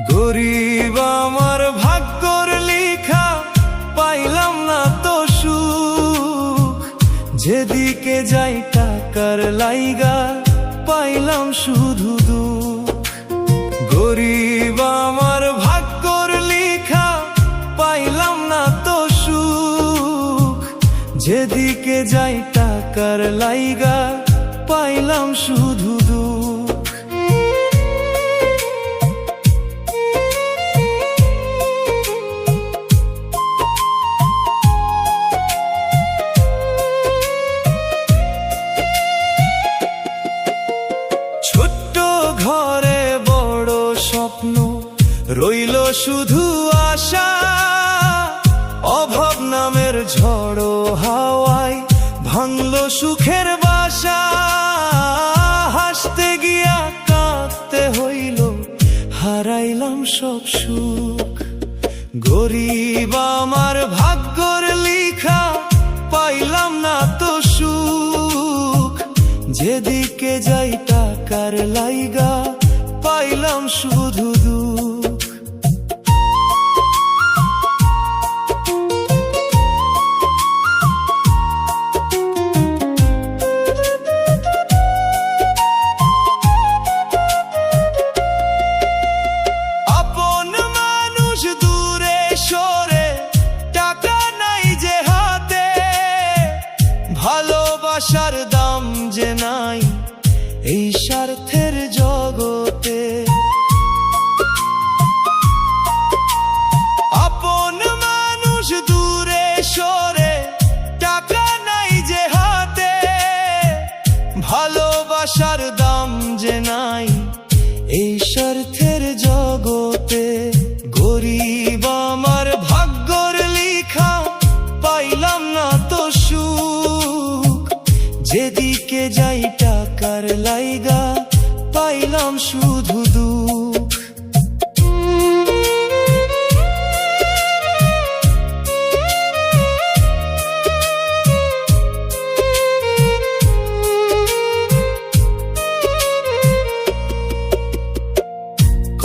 গরিব আমার ভাগ্যর লিখা, পাইলাম না তো সুখ। যেদিকে যাই টাকার লাইগা, পাইলাম শুধু দুঃখ। গরিব আমার ভাগ্যর লিখা, পাইলাম না তো সুখ। যেদিকে যাই টাকার লাইগা, পাইলাম শুধু দুঃখ। ছোট্ট ঘরে বড় স্বপ্ন, রইল শুধু আশা। অভাব নামের ঝড়ো হাওয়ায় ভাঙলো সুখের বাসা। হাসতে গিয়া কাঁদতে হইল, হারাইলাম সব সুখ। গরিব আমার ভাগ্যর লিখা, পাইলাম না তো সুখ। যেদিকে যাই টাকার লাইগা, পাইলাম শুধু দুঃখ। আপন মানুষ দূরে সরে, টাকা নাই যে হাতে। ভালোবাসার দাম যে নাই এই স্বার্থের জগতে। আপন মানুষ দূরে সরে, টাকা নাই যে হাতে। ভালোবাসার দাম যে নাই এই স্বার্থের জগতে। গরিব আমার ভাগ্যর লিখা, পাইলাম না তো সুখ। যেদিকে যাই টাকার লাইগা, পাইলাম শুধু দুঃখ।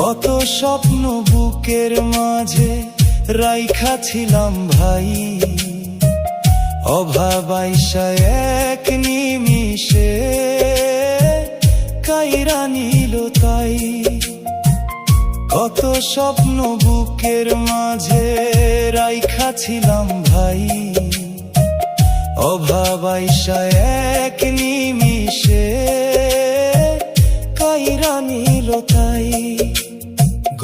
কত স্বপ্ন বুকের মাঝে রাইখা ছিলাম ভাই। অভাব আইসা এক নিমিষে কাইরা নিল তাই। কত স্বপ্ন বুকের মাঝে রাইখা ছিলাম ভাই। অভাব আইসা এক নিমিষে কাইরা নিল তাই।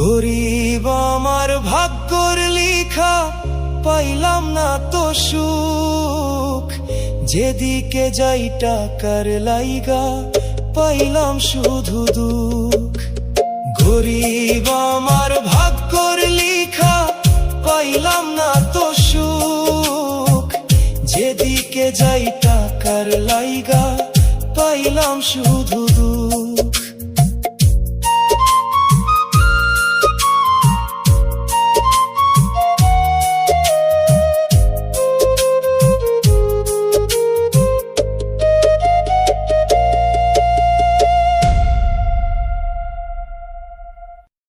গরিব আমার ভাগ্যর লিখা, পাইলাম না তো সুখ। যেদিকে যাই টাকার লাইগা, পাইলাম শুধু দুঃখ। গরিব আমার ভাগ্যর লিখা, পাইলাম না তো সুখ। যেদিকে যাই টাকার লাইগা, পাইলাম শুধু দুঃখ।